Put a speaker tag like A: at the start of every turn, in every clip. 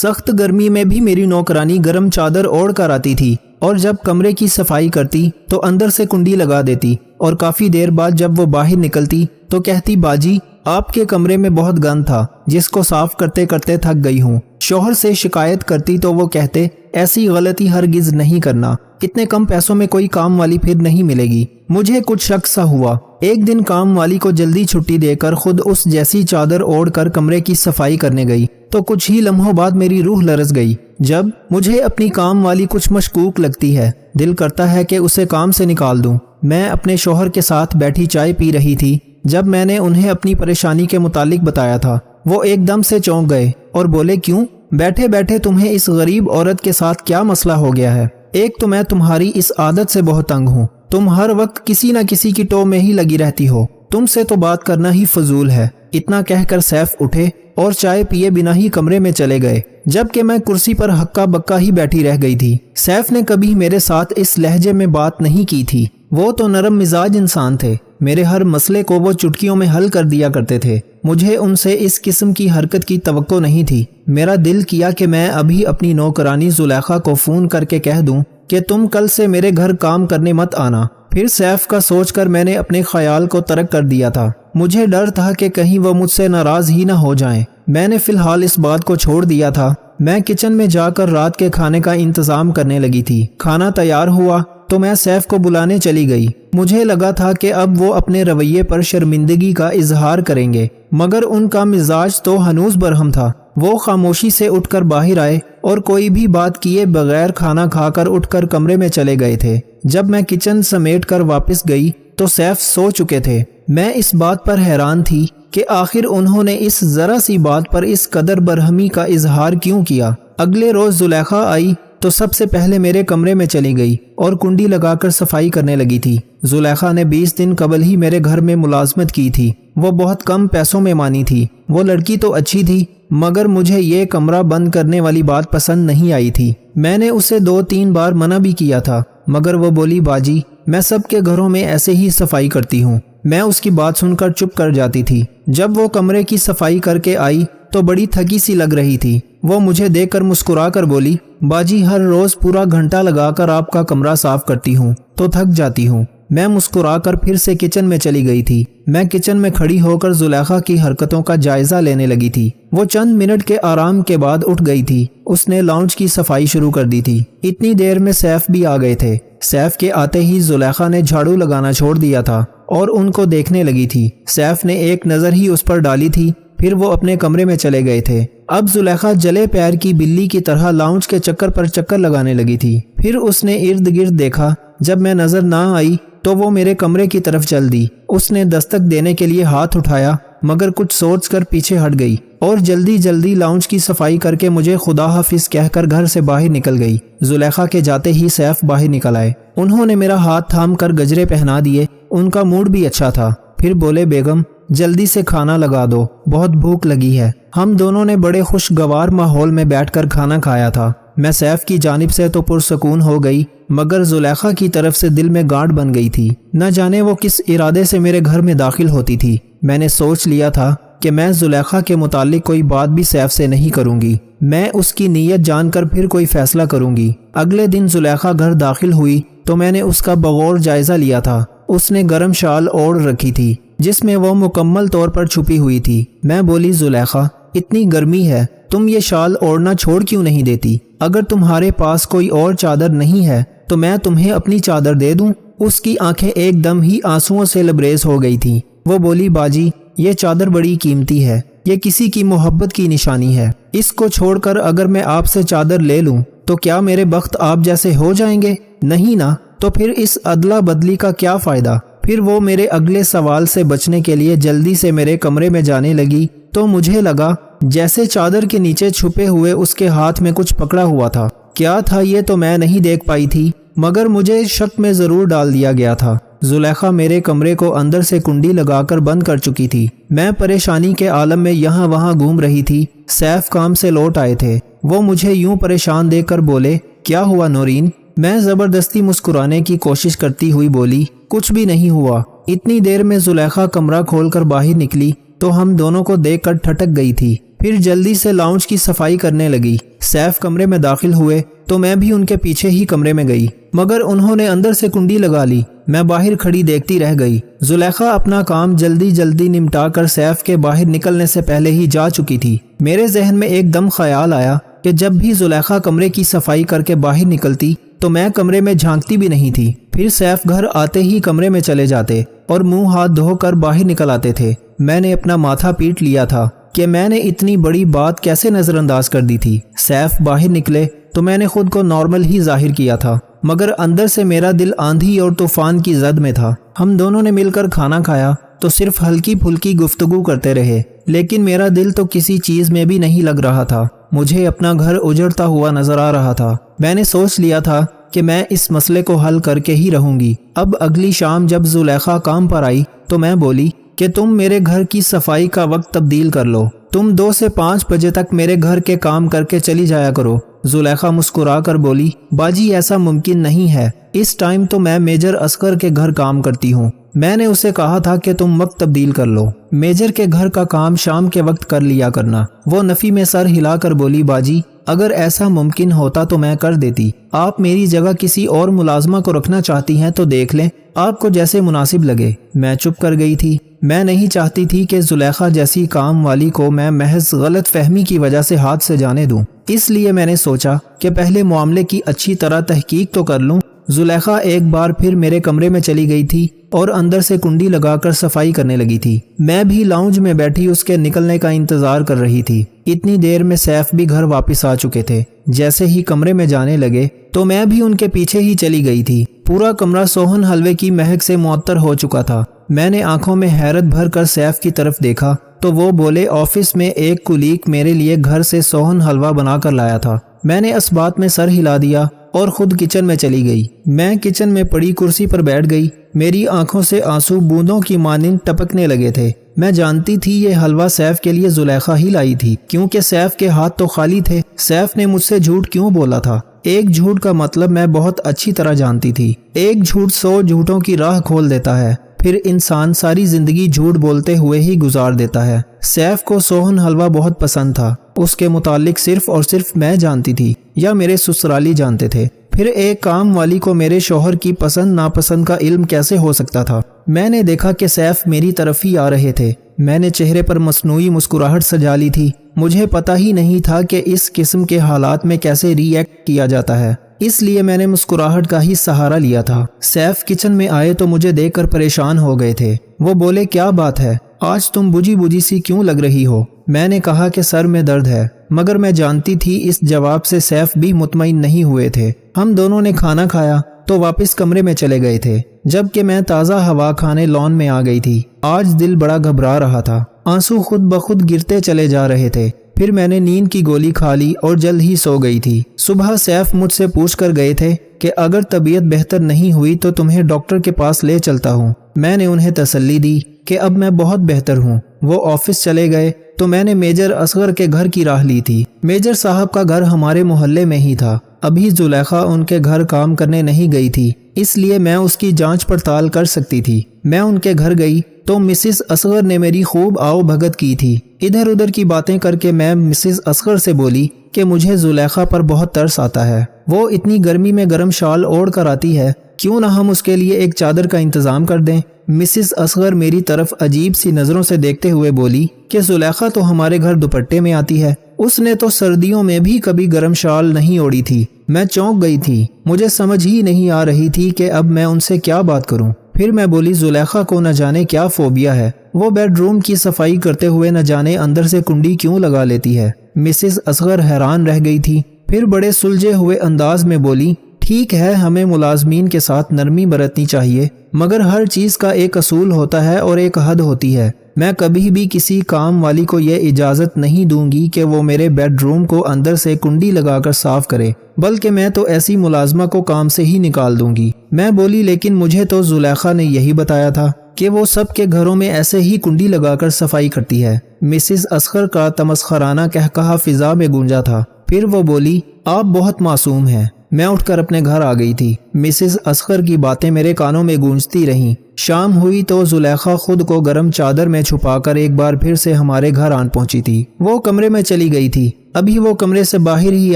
A: سخت گرمی میں بھی میری نوکرانی گرم چادر اوڑھ کر آتی تھی اور جب کمرے کی صفائی کرتی تو اندر سے کنڈی لگا دیتی اور کافی دیر بعد جب وہ باہر نکلتی تو کہتی باجی آپ کے کمرے میں بہت گند تھا جس کو صاف کرتے کرتے تھک گئی ہوں۔ شوہر سے شکایت کرتی تو وہ کہتے ایسی غلطی ہرگز نہیں کرنا، اتنے کم پیسوں میں کوئی کام والی پھر نہیں ملے گی۔ مجھے کچھ شک سا ہوا۔ ایک دن کام والی کو جلدی چھٹی دے کر خود اس جیسی چادر اوڑھ کر کمرے کی صفائی کرنے گئی تو کچھ ہی لمحوں بعد میری روح لرز گئی۔ جب مجھے اپنی کام والی کچھ مشکوک لگتی ہے، دل کرتا ہے کہ اسے کام سے نکال دوں۔ میں اپنے شوہر کے ساتھ بیٹھی چائے پی رہی تھی جب میں نے انہیں اپنی پریشانی کے متعلق بتایا تھا۔ وہ ایک دم سے چونک گئے اور بولے کیوں؟ بیٹھے بیٹھے تمہیں اس غریب عورت کے ساتھ کیا مسئلہ ہو گیا ہے؟ ایک تو میں تمہاری اس عادت سے بہت تنگ ہوں، تم ہر وقت کسی نہ کسی کی ٹو میں ہی لگی رہتی ہو، تم سے تو بات کرنا ہی فضول ہے۔ اتنا کہہ کر سیف اٹھے اور چائے پیے بنا ہی کمرے میں چلے گئے، جبکہ میں کرسی پر ہکا بکا ہی بیٹھی رہ گئی تھی۔ سیف نے کبھی میرے ساتھ اس لہجے میں بات نہیں کی تھی۔ وہ تو نرم مزاج انسان تھے، میرے ہر مسئلے کو وہ چٹکیوں میں حل کر دیا کرتے تھے۔ مجھے ان سے اس قسم کی حرکت کی توقع نہیں تھی۔ میرا دل کیا کہ میں ابھی اپنی نوکرانی زلیخا کو فون کر کے کہہ دوں کہ تم کل سے میرے گھر کام کرنے مت آنا۔ پھر سیف کا سوچ کر میں نے اپنے خیال کو ترک کر دیا تھا۔ مجھے ڈر تھا کہ کہیں وہ مجھ سے ناراض ہی نہ ہو جائیں۔ میں نے فی الحال اس بات کو چھوڑ دیا تھا۔ میں کچن میں جا کر رات کے کھانے کا انتظام کرنے لگی تھی۔ کھانا تیار ہوا تو میں سیف کو بلانے چلی گئی۔ مجھے لگا تھا کہ اب وہ اپنے رویے پر شرمندگی کا اظہار کریں گے، مگر ان کا مزاج تو ہنوز برہم تھا۔ وہ خاموشی سے اٹھ کر باہر آئے اور کوئی بھی بات کیے بغیر کھانا کھا کر اٹھ کر کمرے میں چلے گئے تھے۔ جب میں کچن سمیٹ کر واپس گئی تو سیف سو چکے تھے۔ میں اس بات پر حیران تھی کہ آخر انہوں نے اس ذرا سی بات پر اس قدر برہمی کا اظہار کیوں کیا۔ اگلے روز زلیخا آئی تو سب سے پہلے میرے کمرے میں چلی گئی اور کنڈی لگا کر صفائی کرنے لگی تھی۔ زلیخا نے 20 دن قبل ہی میرے گھر میں ملازمت کی تھی۔ وہ بہت کم پیسوں میں مانی تھی۔ وہ لڑکی تو اچھی تھی، مگر مجھے یہ کمرہ بند کرنے والی بات پسند نہیں آئی تھی۔ میں نے اسے 2-3 بار منع بھی کیا تھا، مگر وہ بولی باجی میں سب کے گھروں میں ایسے ہی صفائی کرتی ہوں۔ میں اس کی بات سن کر چپ کر جاتی تھی۔ جب وہ کمرے کی صفائی کر کے آئی تو بڑی تھکی سی لگ رہی تھی۔ وہ مجھے دیکھ کر مسکرا کر بولی باجی ہر روز پورا گھنٹہ لگا کر آپ کا کمرہ صاف کرتی ہوں تو تھک جاتی ہوں۔ میں مسکرا کر پھر سے کچن میں چلی گئی تھی۔ میں کچن میں کھڑی ہو کر زلیخا کی حرکتوں کا جائزہ لینے لگی تھی۔ وہ چند منٹ کے آرام کے بعد اٹھ گئی تھی۔ اس نے لاؤنج کی صفائی شروع کر دی تھی۔ اتنی دیر میں سیف بھی آ گئے تھے۔ سیف کے آتے ہی زلیخا نے جھاڑو لگانا چھوڑ دیا تھا اور ان کو دیکھنے لگی تھی۔ سیف نے ایک نظر ہی اس پر ڈالی تھی، پھر وہ اپنے کمرے میں چلے گئے تھے۔ اب زلیخا جلے پیر کی بلی کی طرح لاؤنج کے چکر پر چکر لگانے لگی تھی۔ پھر اس نے ارد گرد دیکھا۔ جب میں نظر نہ آئی تو وہ میرے کمرے کی طرف چل دی۔ اس نے دستک دینے کے لیے ہاتھ اٹھایا، مگر کچھ سوچ کر پیچھے ہٹ گئی اور جلدی جلدی لاؤنج کی صفائی کر کے مجھے خدا حافظ کہہ کر گھر سے باہر نکل گئی۔ زلیخا کے جاتے ہی سیف باہر نکل آئے۔ انہوں نے میرا ہاتھ تھام کر گجرے پہنا دیے۔ ان کا موڈ بھی اچھا تھا۔ پھر بولے بیگم جلدی سے کھانا لگا دو، بہت بھوک لگی ہے۔ ہم دونوں نے بڑے خوشگوار ماحول میں بیٹھ کر کھانا کھایا تھا۔ میں سیف کی جانب سے تو پرسکون ہو گئی، مگر زلیخا کی طرف سے دل میں گانٹ بن گئی تھی۔ نہ جانے وہ کس ارادے سے میرے گھر میں داخل ہوتی تھی۔ میں نے سوچ لیا تھا کہ میں زلیخا کے متعلق کوئی بات بھی سیف سے نہیں کروں گی۔ میں اس کی نیت جان کر پھر کوئی فیصلہ کروں گی۔ اگلے دن زلیخا گھر داخل ہوئی تو میں نے اس کا بغور جائزہ لیا تھا۔ اس نے گرم شال اوڑھ رکھی تھی جس میں وہ مکمل طور پر چھپی ہوئی تھی۔ میں بولی زلیخا اتنی گرمی ہے، تم یہ شال اوڑھنا چھوڑ کیوں نہیں دیتی؟ اگر تمہارے پاس کوئی اور چادر نہیں ہے تو میں تمہیں اپنی چادر دے دوں۔ اس کی آنکھیں ایک دم ہی آنسوؤں سے لبریز ہو گئی تھیں۔ وہ بولی باجی یہ چادر بڑی قیمتی ہے، یہ کسی کی محبت کی نشانی ہے۔ اس کو چھوڑ کر اگر میں آپ سے چادر لے لوں تو کیا میرے بخت آپ جیسے ہو جائیں گے؟ نہیں نا، تو پھر اس ادلا بدلی کا کیا فائدہ؟ پھر وہ میرے اگلے سوال سے بچنے کے لیے جلدی سے میرے کمرے میں جانے لگی تو مجھے لگا جیسے چادر کے نیچے چھپے ہوئے اس کے ہاتھ میں کچھ پکڑا ہوا تھا۔ کیا تھا یہ تو میں نہیں دیکھ پائی تھی، مگر مجھے شک میں ضرور ڈال دیا گیا تھا۔ زلیخا میرے کمرے کو اندر سے کنڈی لگا کر بند کر چکی تھی۔ میں پریشانی کے عالم میں یہاں وہاں گھوم رہی تھی۔ سیف کام سے لوٹ آئے تھے۔ وہ مجھے یوں پریشان دیکھ کر بولے کیا ہوا نورین؟ میں زبردستی مسکرانے کی کوشش کرتی ہوئی بولی کچھ بھی نہیں ہوا۔ اتنی دیر میں زلیخا کمرہ کھول کر باہر نکلی تو ہم دونوں کو دیکھ کر ٹھٹک گئی تھی۔ پھر جلدی سے لاؤنج کی صفائی کرنے لگی۔ سیف کمرے میں داخل ہوئے تو میں بھی ان کے پیچھے ہی کمرے میں گئی، مگر انہوں نے اندر سے کنڈی لگا لی۔ میں باہر کھڑی دیکھتی رہ گئی۔ زلیخا اپنا کام جلدی جلدی نمٹا کر سیف کے باہر نکلنے سے پہلے ہی جا چکی تھی۔ میرے ذہن میں ایک دم خیال آیا کہ جب بھی زلیخا کمرے کی صفائی کر کے باہر نکلتی تو میں کمرے میں جھانکتی بھی نہیں تھی۔ پھر سیف گھر آتے ہی کمرے میں چلے جاتے اور منہ ہاتھ دھو کر باہر نکل آتے تھے۔ میں نے اپنا ماتھا پیٹ لیا تھا کہ میں نے اتنی بڑی بات کیسے نظر انداز کر دی تھی۔ سیف باہر نکلے تو میں نے خود کو نارمل ہی ظاہر کیا تھا، مگر اندر سے میرا دل آندھی اور طوفان کی زد میں تھا۔ ہم دونوں نے مل کر کھانا کھایا تو صرف ہلکی پھلکی گفتگو کرتے رہے، لیکن میرا دل تو کسی چیز میں بھی نہیں لگ رہا تھا۔ مجھے اپنا گھر اجڑتا ہوا نظر آ رہا تھا۔ میں نے سوچ لیا تھا کہ میں اس مسئلے کو حل کر کے ہی رہوں گی۔ اب اگلی شام جب زلیخا کام پر آئی تو میں بولی کہ تم میرے گھر کی صفائی کا وقت تبدیل کر لو، تم 2 سے 5 بجے تک میرے گھر کے کام کر کے چلی جایا کرو۔ زلیخا مسکرا کر بولی، باجی ایسا ممکن نہیں ہے، اس ٹائم تو میں میجر اصغر کے گھر کام کرتی ہوں۔ میں نے اسے کہا تھا کہ تم وقت تبدیل کر لو، میجر کے گھر کا کام شام کے وقت کر لیا کرنا۔ وہ نفی میں سر ہلا کر بولی، باجی اگر ایسا ممکن ہوتا تو میں کر دیتی، آپ میری جگہ کسی اور ملازمہ کو رکھنا چاہتی ہیں تو دیکھ لیں، آپ کو جیسے مناسب لگے۔ میں چپ کر گئی تھی۔ میں نہیں چاہتی تھی کہ زلیخا جیسی کام والی کو میں محض غلط فہمی کی وجہ سے ہاتھ سے جانے دوں، اس لیے میں نے سوچا کہ پہلے معاملے کی اچھی طرح تحقیق تو کر لوں۔ زلیخا ایک بار پھر میرے کمرے میں چلی گئی تھی اور اندر سے کنڈی لگا کر صفائی کرنے لگی تھی۔ میں بھی لاؤنج میں بیٹھی اس کے نکلنے کا انتظار کر رہی تھی۔ اتنی دیر میں سیف بھی گھر واپس آ چکے تھے۔ جیسے ہی کمرے میں جانے لگے تو میں بھی ان کے پیچھے ہی چلی گئی تھی۔ پورا کمرہ سوہن حلوے کی مہک سے معطر ہو چکا تھا۔ میں نے آنکھوں میں حیرت بھر کر سیف کی طرف دیکھا تو وہ بولے، آفس میں ایک کولیگ میرے لیے گھر سے سوہن حلوہ بنا کر لایا تھا۔ میں نے اس بات میں سر ہلا دیا اور خود کچن میں چلی گئی۔ میں کچن میں پڑی کرسی پر بیٹھ گئی۔ میری آنکھوں سے آنسو بوندوں کی مانند ٹپکنے لگے تھے۔ میں جانتی تھی یہ حلوہ سیف کے لیے زلیخا ہی لائی تھی، کیونکہ سیف کے ہاتھ تو خالی تھے۔ سیف نے مجھ سے جھوٹ کیوں بولا تھا؟ ایک جھوٹ کا مطلب میں بہت اچھی طرح جانتی تھی۔ ایک جھوٹ 100 جھوٹوں کی راہ کھول دیتا ہے، پھر انسان ساری زندگی جھوٹ بولتے ہوئے ہی گزار دیتا ہے۔ سیف کو سوہن حلوہ بہت پسند تھا۔ اس کے متعلق صرف اور صرف میں جانتی تھی یا میرے سسرالی جانتے تھے۔ پھر ایک کام والی کو میرے شوہر کی پسند ناپسند کا علم کیسے ہو سکتا تھا؟ میں نے دیکھا کہ سیف میری طرف ہی آ رہے تھے۔ میں نے چہرے پر مصنوعی مسکراہٹ سجا لی تھی۔ مجھے پتہ ہی نہیں تھا کہ اس قسم کے حالات میں کیسے ری ایکٹ کیا جاتا ہے، اس لیے میں نے مسکراہٹ کا ہی سہارا لیا تھا۔ سیف کچن میں آئے تو مجھے دیکھ کر پریشان ہو گئے تھے۔ وہ بولے، کیا بات ہے، آج تم بجھی بجھی سی کیوں لگ رہی ہو؟ میں نے کہا کہ سر میں درد ہے، مگر میں جانتی تھی اس جواب سے سیف بھی مطمئن نہیں ہوئے تھے۔ ہم دونوں نے کھانا کھایا تو واپس کمرے میں چلے گئے تھے، جبکہ میں تازہ ہوا کھانے لان میں آ گئی تھی۔ آج دل بڑا گھبرا رہا تھا، آنسو خود بخود گرتے چلے جا رہے تھے۔ پھر میں نے نیند کی گولی کھا لی اور جلد ہی سو گئی تھی۔ صبح سیف مجھ سے پوچھ کر گئے تھے کہ اگر طبیعت بہتر نہیں ہوئی تو تمہیں ڈاکٹر کے پاس لے چلتا ہوں۔ میں نے انہیں تسلی دی کہ اب میں بہت بہتر ہوں۔ وہ آفس چلے گئے تو میں نے میجر اصغر کے گھر کی راہ لی تھی۔ میجر صاحب کا گھر ہمارے محلے میں ہی تھا۔ ابھی زلیخا ان کے گھر کام کرنے نہیں گئی تھی، اس لیے میں اس کی جانچ پڑتال کر سکتی تھی۔ میں ان کے گھر گئی تو مسز اصغر نے میری خوب آؤ بھگت کی تھی۔ ادھر ادھر کی باتیں کر کے میں مسز اصغر سے بولی کہ مجھے زلیخا پر بہت ترس آتا ہے، وہ اتنی گرمی میں گرم شال اوڑھ کر آتی ہے، کیوں نہ ہم اس کے لیے ایک چادر کا انتظام کر دیں؟ مسز اصغر میری طرف عجیب سی نظروں سے دیکھتے ہوئے بولی کہ زلیخا تو ہمارے گھر دوپٹے میں آتی ہے، اس نے تو سردیوں میں بھی کبھی گرم شال نہیں اوڑھی تھی۔ میں چونک گئی تھی، مجھے سمجھ ہی نہیں آ رہی تھی کہ اب میں ان سے کیا بات کروں۔ پھر میں بولی، زلیخا کو نہ جانے کیا فوبیا ہے، وہ بیڈ روم کی صفائی کرتے ہوئے نہ جانے اندر سے کنڈی کیوں لگا لیتی ہے۔ مسز اصغر حیران رہ گئی تھی، پھر بڑے سلجھے ہوئے انداز میں بولی، ٹھیک ہے، ہمیں ملازمین کے ساتھ نرمی برتنی چاہیے، مگر ہر چیز کا ایک اصول ہوتا ہے اور ایک حد ہوتی ہے۔ میں کبھی بھی کسی کام والی کو یہ اجازت نہیں دوں گی کہ وہ میرے بیڈ روم کو اندر سے کنڈی لگا کر صاف کرے، بلکہ میں تو ایسی ملازمہ کو کام سے ہی نکال دوں گی۔ میں بولی، لیکن مجھے تو زلیخا نے یہی بتایا تھا کہ وہ سب کے گھروں میں ایسے ہی کنڈی لگا کر صفائی کرتی ہے۔ مسز اصغر کا تمسخرانہ قہقہہ فضا میں گونجا تھا۔ پھر وہ بولی، آپ بہت معصوم ہیں، میں اٹھ کر اپنے گھر آ گئی تھی۔ مسز اصغر کی باتیں میرے کانوں میں گونجتی رہیں۔ شام ہوئی تو زلیخا خود کو گرم چادر میں چھپا کر ایک بار پھر سے ہمارے گھر آن پہنچی تھی۔ وہ کمرے میں چلی گئی تھی۔ ابھی وہ کمرے سے باہر ہی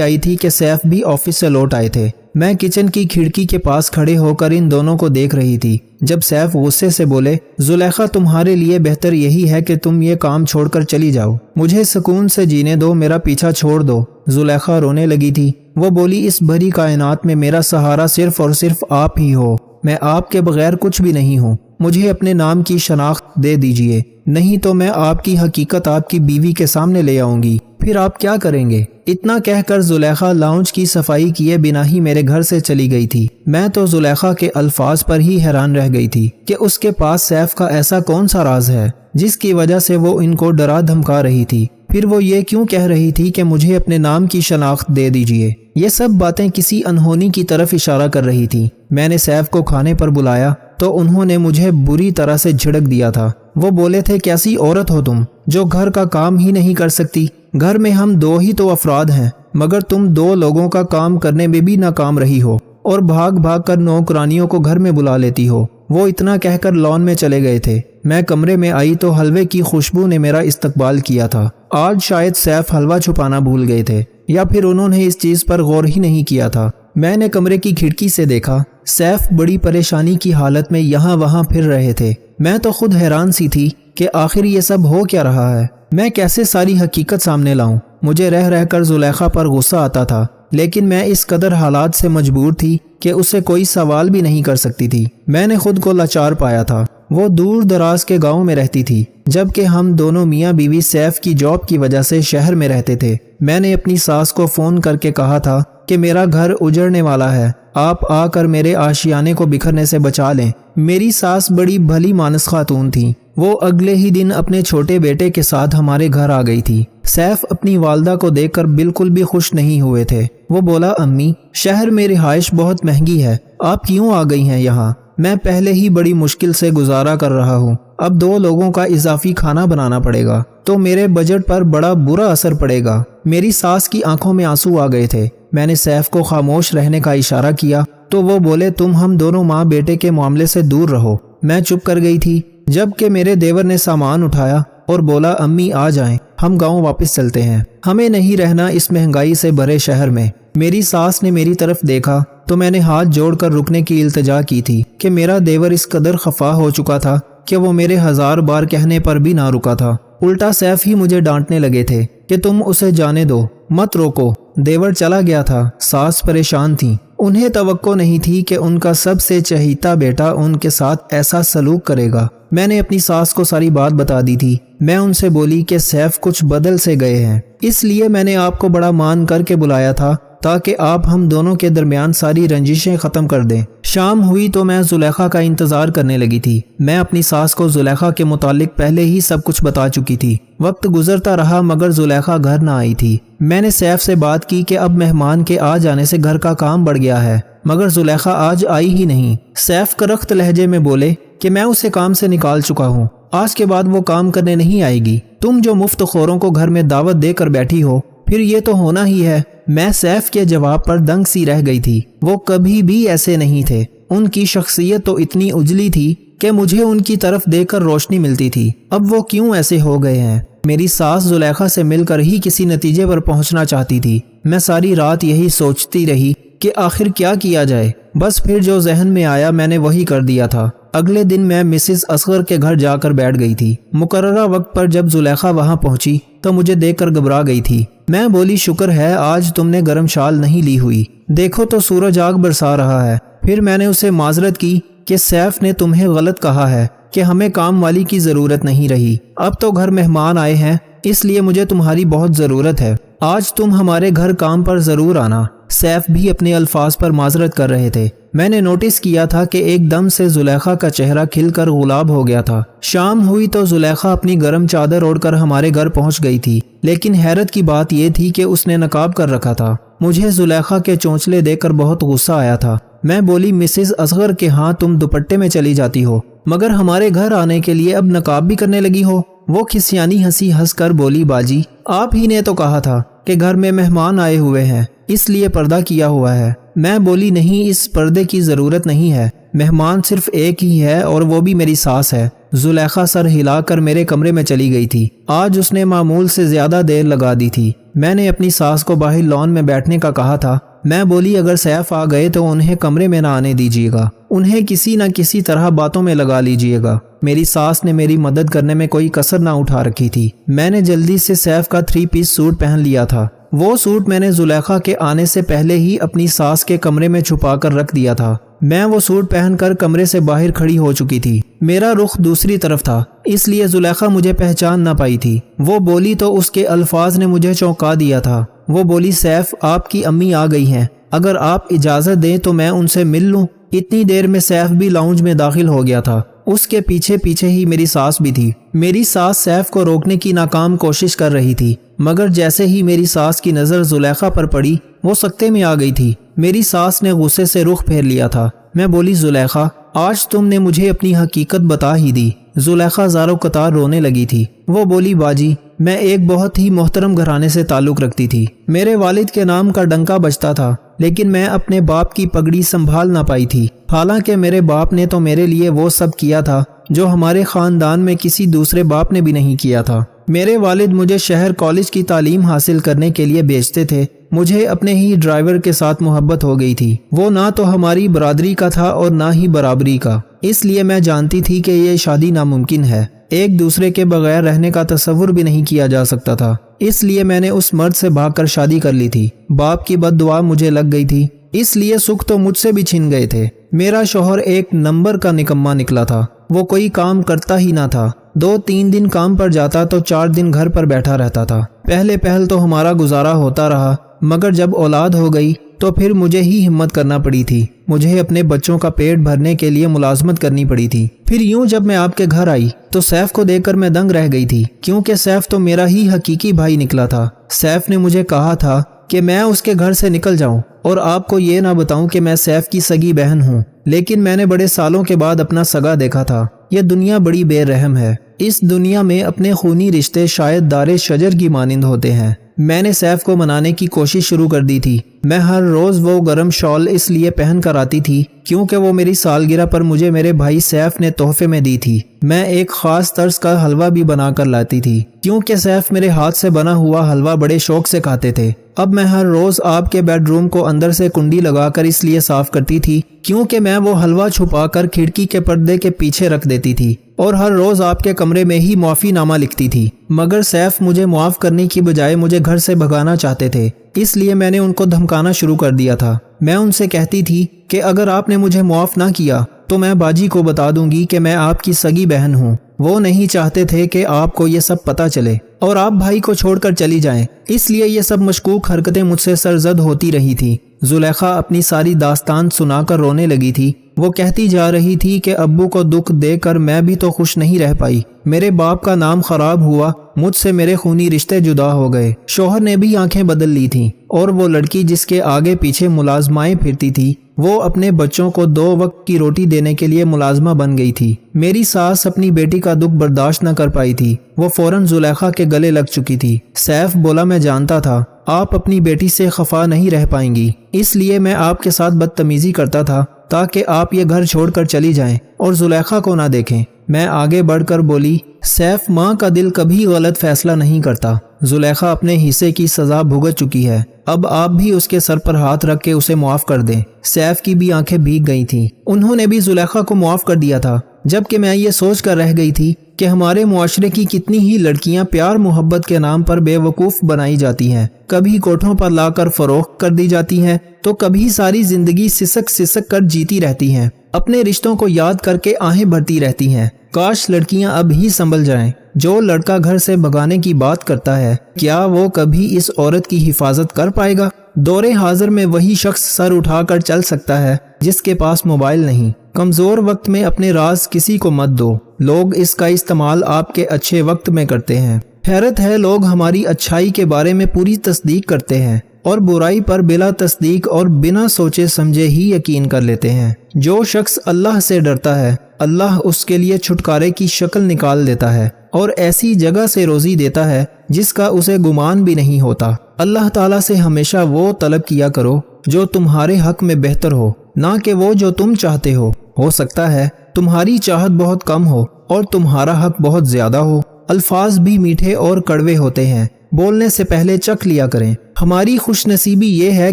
A: آئی تھی کہ سیف بھی آفس سے لوٹ آئے تھے۔ میں کچن کی کھڑکی کے پاس کھڑے ہو کر ان دونوں کو دیکھ رہی تھی جب سیف غصے سے بولے، زلیخا تمہارے لیے بہتر یہی ہے کہ تم یہ کام چھوڑ کر چلی جاؤ، مجھے سکون سے جینے دو، میرا پیچھا چھوڑ دو۔ زلیخا رونے لگی تھی۔ وہ بولی، اس بھری کائنات میں میرا سہارا صرف اور صرف آپ ہی ہو، میں آپ کے بغیر کچھ بھی نہیں ہوں، مجھے اپنے نام کی شناخت دے دیجئے، نہیں تو میں آپ کی حقیقت آپ کی بیوی کے سامنے لے آؤں گی، پھر آپ کیا کریں گے؟ اتنا کہہ کر زلیخا لاؤنج کی صفائی کیے بنا ہی میرے گھر سے چلی گئی تھی۔ میں تو زلیخا کے الفاظ پر ہی حیران رہ گئی تھی کہ اس کے پاس سیف کا ایسا کون سا راز ہے جس کی وجہ سے وہ ان کو ڈرا دھمکا رہی تھی۔ پھر وہ یہ کیوں کہہ رہی تھی کہ مجھے اپنے نام کی شناخت دے دیجئے؟ یہ سب باتیں کسی انہونی کی طرف اشارہ کر رہی تھی۔ میں نے سیف کو کھانے پر بلایا تو انہوں نے مجھے بری طرح سے جھڑک دیا تھا۔ وہ بولے تھے، کیسی عورت ہو تم جو گھر کا کام ہی نہیں کر سکتی؟ گھر میں ہم دو ہی تو افراد ہیں، مگر تم دو لوگوں کا کام کرنے میں بھی ناکام رہی ہو اور بھاگ بھاگ کر نوکرانیوں کو گھر میں بلا لیتی ہو۔ وہ اتنا کہہ کر لان میں چلے گئے تھے۔ میں کمرے میں آئی تو حلوے کی خوشبو نے میرا استقبال کیا تھا۔ آج شاید سیف حلوہ چھپانا بھول گئے تھے یا پھر انہوں نے اس چیز پر غور ہی نہیں کیا تھا۔ میں نے کمرے کی کھڑکی سے دیکھا، سیف بڑی پریشانی کی حالت میں یہاں وہاں پھر رہے تھے۔ میں تو خود حیران سی تھی کہ آخر یہ سب ہو کیا رہا ہے، میں کیسے ساری حقیقت سامنے لاؤں؟ مجھے رہ رہ کر زلیخا پر غصہ آتا تھا، لیکن میں اس قدر حالات سے مجبور تھی کہ اسے کوئی سوال بھی نہیں کر سکتی تھی۔ میں نے خود کو لاچار پایا تھا۔ وہ دور دراز کے گاؤں میں رہتی تھی جبکہ ہم دونوں میاں بیوی سیف کی جاب کی وجہ سے شہر میں رہتے تھے۔ میں نے اپنی ساس کو فون کر کے کہا تھا کہ میرا گھر اجڑنے والا ہے، آپ آ کر میرے آشیانے کو بکھرنے سے بچا لیں۔ میری ساس بڑی بھلی مانس خاتون تھی۔ وہ اگلے ہی دن اپنے چھوٹے بیٹے کے ساتھ ہمارے گھر آ گئی تھی۔ سیف اپنی والدہ کو دیکھ کر بالکل بھی خوش نہیں ہوئے تھے۔ وہ بولا، امی، شہر میں رہائش بہت مہنگی ہے، آپ کیوں آ گئی ہیں یہاں؟ میں پہلے ہی بڑی مشکل سے گزارا کر رہا ہوں، اب 2 لوگوں کا اضافی کھانا بنانا پڑے گا تو میرے بجٹ پر بڑا برا اثر پڑے گا۔ میری ساس کی آنکھوں میں آنسو آ گئے تھے۔ میں نے سیف کو خاموش رہنے کا اشارہ کیا تو وہ بولے، تم ہم دونوں ماں بیٹے کے معاملے سے دور رہو۔ میں چپ کر گئی تھی جب کہ میرے دیور نے سامان اٹھایا اور بولا، امی آ جائیں، ہم گاؤں واپس چلتے ہیں، ہمیں نہیں رہنا اس مہنگائی سے بھرے شہر میں۔ میری ساس نے میری طرف دیکھا تو میں نے ہاتھ جوڑ کر رکنے کی التجا کی تھی کہ میرا دیور اس قدر خفا ہو چکا تھا کہ وہ میرے 1000 بار کہنے پر بھی نہ رکا تھا۔ الٹا سیف ہی مجھے ڈانٹنے لگے تھے کہ تم اسے جانے دو، مت روکو۔ دیور چلا گیا تھا، ساس پریشان تھی۔ انہیں توقع نہیں تھی کہ ان کا سب سے چہیتا بیٹا ان کے ساتھ ایسا سلوک کرے گا۔ میں نے اپنی ساس کو ساری بات بتا دی تھی۔ میں ان سے بولی کہ سیف کچھ بدل سے گئے ہیں، اس لیے میں نے آپ کو بڑا مان کر کے بلایا تھا تاکہ آپ ہم دونوں کے درمیان ساری رنجشیں ختم کر دیں۔ شام ہوئی تو میں زلیخا کا انتظار کرنے لگی تھی۔ میں اپنی ساس کو زلیخا کے متعلق پہلے ہی سب کچھ بتا چکی تھی۔ وقت گزرتا رہا مگر زلیخا گھر نہ آئی تھی۔ میں نے سیف سے بات کی کہ اب مہمان کے آ جانے سے گھر کا کام بڑھ گیا ہے، مگر زلیخا آج آئی ہی نہیں۔ سیف کرخت لہجے میں بولے کہ میں اسے کام سے نکال چکا ہوں، آج کے بعد وہ کام کرنے نہیں آئے گی۔ تم جو مفت خوروں کو گھر میں دعوت دے کر بیٹھی ہو، پھر یہ تو ہونا ہی ہے۔ میں سیف کے جواب پر دنگ سی رہ گئی تھی۔ وہ کبھی بھی ایسے نہیں تھے۔ ان کی شخصیت تو اتنی اجلی تھی کہ مجھے ان کی طرف دیکھ کر روشنی ملتی تھی۔ اب وہ کیوں ایسے ہو گئے ہیں؟ میری ساس زلیخا سے مل کر ہی کسی نتیجے پر پہنچنا چاہتی تھی۔ میں ساری رات یہی سوچتی رہی کہ آخر کیا کیا جائے۔ بس پھر جو ذہن میں آیا میں نے وہی کر دیا تھا۔ اگلے دن میں مسز اصغر کے گھر جا کر بیٹھ گئی تھی۔ مقررہ وقت پر جب زلیخا وہاں پہنچی تو مجھے دیکھ کر گھبرا گئی تھی۔ میں بولی، شکر ہے آج تم نے گرم شال نہیں لی ہوئی، دیکھو تو سورج آگ برسا رہا ہے۔ پھر میں نے اسے معذرت کی کہ سیف نے تمہیں غلط کہا ہے کہ ہمیں کام والی کی ضرورت نہیں رہی، اب تو گھر مہمان آئے ہیں اس لیے مجھے تمہاری بہت ضرورت ہے، آج تم ہمارے گھر کام پر ضرور آنا۔ سیف بھی اپنے الفاظ پر معذرت کر رہے تھے۔ میں نے نوٹس کیا تھا کہ ایک دم سے زلیخا کا چہرہ کھل کر غلاب ہو گیا تھا۔ شام ہوئی تو زلیخا اپنی گرم چادر اوڑھ کر ہمارے گھر پہنچ گئی تھی، لیکن حیرت کی بات یہ تھی کہ اس نے نقاب کر رکھا تھا۔ مجھے زلیخا کے چونچلے دیکھ کر بہت غصہ آیا تھا۔ میں بولی، مسز اصغر کے ہاں تم دوپٹے میں چلی جاتی ہو مگر ہمارے گھر آنے کے لیے اب نقاب بھی کرنے لگی ہو؟ وہ کھسیانی ہنسی ہنس کر بولی، باجی آپ ہی نے تو کہا تھا کہ گھر میں مہمان آئے ہوئے ہیں، اس لیے پردہ کیا ہوا ہے۔ میں بولی نہیں، اس پردے کی ضرورت نہیں ہے، مہمان صرف ایک ہی ہے اور وہ بھی میری ساس ہے۔ زلیخا سر ہلا کر میرے کمرے میں چلی گئی تھی۔ آج اس نے معمول سے زیادہ دیر لگا دی تھی۔ میں نے اپنی ساس کو باہر لان میں بیٹھنے کا کہا تھا۔ میں بولی اگر سیف آ گئے تو انہیں کمرے میں نہ آنے دیجیے گا، انہیں کسی نہ کسی طرح باتوں میں لگا لیجیے گا۔ میری ساس نے میری مدد کرنے میں کوئی کسر نہ اٹھا رکھی تھی۔ میں نے جلدی سے سیف کا 3 پیس سوٹ پہن لیا تھا۔ وہ سوٹ میں نے زلیخا کے آنے سے پہلے ہی اپنی ساس کے کمرے میں چھپا کر رکھ دیا تھا۔ میں وہ سوٹ پہن کر کمرے سے باہر کھڑی ہو چکی تھی۔ میرا رخ دوسری طرف تھا، اس لیے زلیخا مجھے پہچان نہ پائی تھی۔ وہ بولی تو اس کے الفاظ نے مجھے چونکا دیا تھا۔ وہ بولی سیف آپ کی امی آ گئی ہیں، اگر آپ اجازت دیں تو میں ان سے مل لوں۔ اتنی دیر میں سیف بھی لاؤنج میں داخل ہو گیا تھا۔ اس کے پیچھے پیچھے ہی میری ساس بھی تھی۔ میری ساس سیف کو روکنے کی ناکام کوشش کر رہی تھی، مگر جیسے ہی میری ساس کی نظر زلیخا پر پڑی وہ سکتے میں آ گئی تھی۔ میری ساس نے غصے سے رخ پھیر لیا تھا۔ میں بولی زلیخا آج تم نے مجھے اپنی حقیقت بتا ہی دی۔ زلیخا زارو قطار رونے لگی تھی۔ وہ بولی باجی میں ایک بہت ہی محترم گھرانے سے تعلق رکھتی تھی، میرے والد کے نام کا ڈنکا بجتا تھا، لیکن میں اپنے باپ کی پگڑی سنبھال نہ پائی تھی۔ حالانکہ میرے باپ نے تو میرے لیے وہ سب کیا تھا جو ہمارے خاندان میں کسی دوسرے باپ نے بھی نہیں کیا تھا۔ میرے والد مجھے شہر کالج کی تعلیم حاصل کرنے کے لیے بھیجتے تھے۔ مجھے اپنے ہی ڈرائیور کے ساتھ محبت ہو گئی تھی۔ وہ نہ تو ہماری برادری کا تھا اور نہ ہی برابری کا، اس لیے میں جانتی تھی کہ یہ شادی ناممکن ہے۔ ایک دوسرے کے بغیر رہنے کا تصور بھی نہیں کیا جا سکتا تھا، اس لیے میں نے اس مرد سے بھاگ کر شادی کر لی تھی۔ باپ کی بد دعا مجھے لگ گئی تھی، اس لیے سکھ تو مجھ سے بھی چھن گئے تھے۔ میرا شوہر ایک نمبر کا نکما نکلا تھا، وہ کوئی کام کرتا ہی نہ تھا۔ 2-3 دن کام پر جاتا تو 4 دن گھر پر بیٹھا رہتا تھا۔ پہل تو ہمارا گزارا ہوتا رہا، مگر جب اولاد ہو گئی تو پھر مجھے ہی ہمت کرنا پڑی تھی۔ مجھے اپنے بچوں کا پیٹ بھرنے کے لیے ملازمت کرنی پڑی تھی۔ پھر یوں جب میں آپ کے گھر آئی تو سیف کو دیکھ کر میں دنگ رہ گئی تھی، کیونکہ سیف تو میرا ہی حقیقی بھائی نکلا تھا۔ سیف نے مجھے کہا تھا کہ میں اس کے گھر سے نکل جاؤں اور آپ کو یہ نہ بتاؤں کہ میں سیف کی سگی بہن ہوں، لیکن میں نے بڑے سالوں کے بعد اپنا سگا دیکھا تھا۔ یہ دنیا بڑی بے رحم ہے۔ اس دنیا میں اپنے خونی رشتے شاید دار شجر کی مانند ہوتے ہیں۔ میں نے سیف کو منانے کی کوشش شروع کر دی تھی۔ میں ہر روز وہ گرم شال اس لیے پہن کر آتی تھی کیونکہ وہ میری سالگرہ پر مجھے میرے بھائی سیف نے تحفے میں دی تھی۔ میں ایک خاص طرز کا حلوہ بھی بنا کر لاتی تھی کیونکہ سیف میرے ہاتھ سے بنا ہوا حلوہ بڑے شوق سے کھاتے تھے۔ اب میں ہر روز آپ کے بیڈ روم کو اندر سے کنڈی لگا کر اس لیے صاف کرتی تھی کیونکہ میں وہ حلوہ چھپا کر کھڑکی کے پردے کے پیچھے رکھ دیتی تھی اور ہر روز آپ کے کمرے میں ہی معافی نامہ لکھتی تھی۔ مگر سیف مجھے معاف کرنے کی بجائے مجھے گھر سے بھگانا چاہتے تھے، اس لیے میں نے ان کو دھمکانا شروع کر دیا تھا۔ میں ان سے کہتی تھی کہ اگر آپ نے مجھے معاف نہ کیا تو میں باجی کو بتا دوں گی کہ میں آپ کی سگی بہن ہوں۔ وہ نہیں چاہتے تھے کہ آپ کو یہ سب پتہ چلے اور آپ بھائی کو چھوڑ کر چلی جائیں، اس لیے یہ سب مشکوک حرکتیں مجھ سے سرزد ہوتی رہی تھی۔ زلیخا اپنی ساری داستان سنا کر رونے لگی تھی۔ وہ کہتی جا رہی تھی کہ ابو کو دکھ دے کر میں بھی تو خوش نہیں رہ پائی، میرے باپ کا نام خراب ہوا، مجھ سے میرے خونی رشتے جدا ہو گئے، شوہر نے بھی آنکھیں بدل لی تھیں، اور وہ لڑکی جس کے آگے پیچھے ملازمائیں پھرتی تھی وہ اپنے بچوں کو 2 وقت کی روٹی دینے کے لیے ملازمہ بن گئی تھی۔ میری ساس اپنی بیٹی کا دکھ برداشت نہ کر پائی تھی، وہ فوراً زلیخا کے گلے لگ چکی تھی۔ سیف بولا میں جانتا تھا آپ اپنی بیٹی سے خفا نہیں رہ پائیں گی، اس لیے میں آپ کے ساتھ بدتمیزی کرتا تھا تاکہ آپ یہ گھر چھوڑ کر چلی جائیں اور زلیخا کو نہ دیکھیں۔ میں آگے بڑھ کر بولی سیف ماں کا دل کبھی غلط فیصلہ نہیں کرتا، زلیخا اپنے حصے کی سزا بھگت چکی ہے، اب آپ بھی اس کے سر پر ہاتھ رکھ کے اسے معاف کر دیں۔ سیف کی بھی آنکھیں بھیگ گئی تھیں، انہوں نے بھی زلیخا کو معاف کر دیا تھا، جبکہ میں یہ سوچ کر رہ گئی تھی کہ ہمارے معاشرے کی کتنی ہی لڑکیاں پیار محبت کے نام پر بے وقوف بنائی جاتی ہیں، کبھی کوٹھوں پر لا کر فروخت کر دی جاتی ہیں تو کبھی ساری زندگی سسک سسک کر جیتی رہتی ہیں، اپنے رشتوں کو یاد کر کے آہیں بھرتی رہتی ہیں۔ کاش لڑکیاں اب ہی سنبھل جائیں۔ جو لڑکا گھر سے بھگانے کی بات کرتا ہے کیا وہ کبھی اس عورت کی حفاظت کر پائے گا؟ دور حاضر میں وہی شخص سر اٹھا کر چل سکتا ہے جس کے پاس موبائل نہیں۔ کمزور وقت میں اپنے راز کسی کو مت دو، لوگ اس کا استعمال آپ کے اچھے وقت میں کرتے ہیں۔ حیرت ہے لوگ ہماری اچھائی کے بارے میں پوری تصدیق کرتے ہیں اور برائی پر بلا تصدیق اور بنا سوچے سمجھے ہی یقین کر لیتے ہیں۔ جو شخص اللہ سے ڈرتا ہے اللہ اس کے لیے چھٹکارے کی شکل نکال دیتا ہے اور ایسی جگہ سے روزی دیتا ہے جس کا اسے گمان بھی نہیں ہوتا۔ اللہ تعالیٰ سے ہمیشہ وہ طلب کیا کرو جو تمہارے حق میں بہتر ہو، نہ کہ وہ جو تم چاہتے ہو سکتا ہے تمہاری چاہت بہت کم ہو اور تمہارا حق بہت زیادہ ہو۔ الفاظ بھی میٹھے اور کڑوے ہوتے ہیں، بولنے سے پہلے چکھ لیا کریں۔ ہماری خوش نصیبی یہ ہے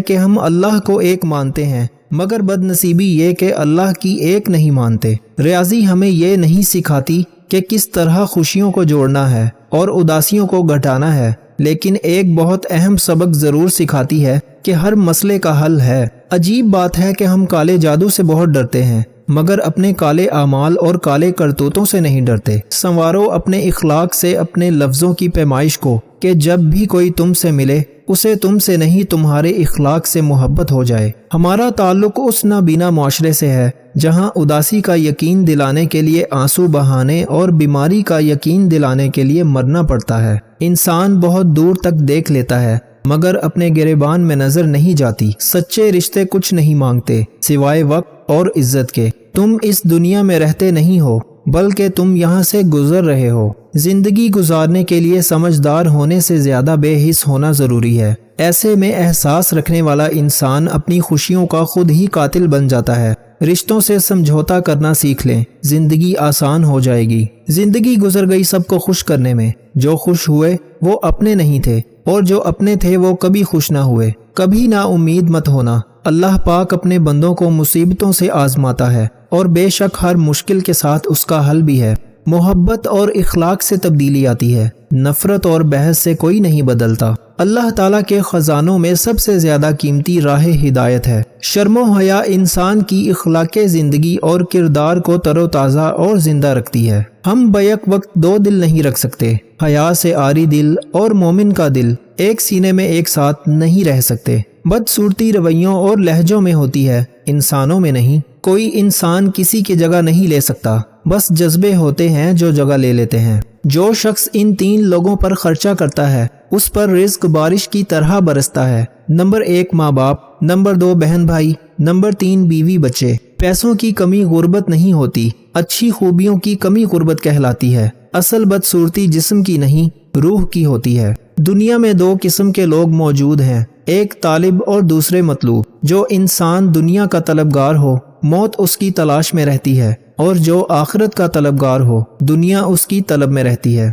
A: کہ ہم اللہ کو ایک مانتے ہیں، مگر بد نصیبی یہ کہ اللہ کی ایک نہیں مانتے۔ ریاضی ہمیں یہ نہیں سکھاتی کہ کس طرح خوشیوں کو جوڑنا ہے اور اداسیوں کو گھٹانا ہے، لیکن ایک بہت اہم سبق ضرور سکھاتی ہے کہ ہر مسئلے کا حل ہے۔ عجیب بات ہے کہ ہم کالے جادو سے بہت ڈرتے ہیں مگر اپنے کالے اعمال اور کالے کرتوتوں سے نہیں ڈرتے۔ سنوارو اپنے اخلاق سے اپنے لفظوں کی پیمائش کو کہ جب بھی کوئی تم سے ملے اسے تم سے نہیں تمہارے اخلاق سے محبت ہو جائے۔ ہمارا تعلق اس نابینا معاشرے سے ہے جہاں اداسی کا یقین دلانے کے لیے آنسو بہانے اور بیماری کا یقین دلانے کے لیے مرنا پڑتا ہے۔ انسان بہت دور تک دیکھ لیتا ہے مگر اپنے گریبان میں نظر نہیں جاتی۔ سچے رشتے کچھ نہیں مانگتے سوائے وقت اور عزت کے۔ تم اس دنیا میں رہتے نہیں ہو بلکہ تم یہاں سے گزر رہے ہو۔ زندگی گزارنے کے لیے سمجھدار ہونے سے زیادہ بے حس ہونا ضروری ہے۔ ایسے میں احساس رکھنے والا انسان اپنی خوشیوں کا خود ہی قاتل بن جاتا ہے۔ رشتوں سے سمجھوتا کرنا سیکھ لیں، زندگی آسان ہو جائے گی۔ زندگی گزر گئی سب کو خوش کرنے میں۔ جو خوش ہوئے وہ اپنے نہیں تھے اور جو اپنے تھے وہ کبھی خوش نہ ہوئے۔ کبھی نا امید مت ہونا۔ اللہ پاک اپنے بندوں کو مصیبتوں سے آزماتا ہے اور بے شک ہر مشکل کے ساتھ اس کا حل بھی ہے۔ محبت اور اخلاق سے تبدیلی آتی ہے، نفرت اور بحث سے کوئی نہیں بدلتا۔ اللہ تعالیٰ کے خزانوں میں سب سے زیادہ قیمتی راہ ہدایت ہے۔ شرم و حیا انسان کی اخلاق زندگی اور کردار کو تر و تازہ اور زندہ رکھتی ہے۔ ہم بیک وقت دو دل نہیں رکھ سکتے۔ حیا سے عاری دل اور مومن کا دل ایک سینے میں ایک ساتھ نہیں رہ سکتے۔ بدصورتی رویوں اور لہجوں میں ہوتی ہے، انسانوں میں نہیں۔ کوئی انسان کسی کی جگہ نہیں لے سکتا، بس جذبے ہوتے ہیں جو جگہ لے لیتے ہیں۔ جو شخص ان تین لوگوں پر خرچہ کرتا ہے اس پر رزق بارش کی طرح برستا ہے۔ نمبر 1 ماں باپ، نمبر 2 بہن بھائی، نمبر 3 بیوی بچے۔ پیسوں کی کمی غربت نہیں ہوتی، اچھی خوبیوں کی کمی غربت کہلاتی ہے۔ اصل بدصورتی جسم کی نہیں روح کی ہوتی ہے۔ دنیا میں 2 قسم کے لوگ موجود ہیں، ایک طالب اور دوسرے مطلوب۔ جو انسان دنیا کا طلبگار ہو موت اس کی تلاش میں رہتی ہے، اور جو آخرت کا طلبگار ہو دنیا اس کی طلب میں رہتی ہے۔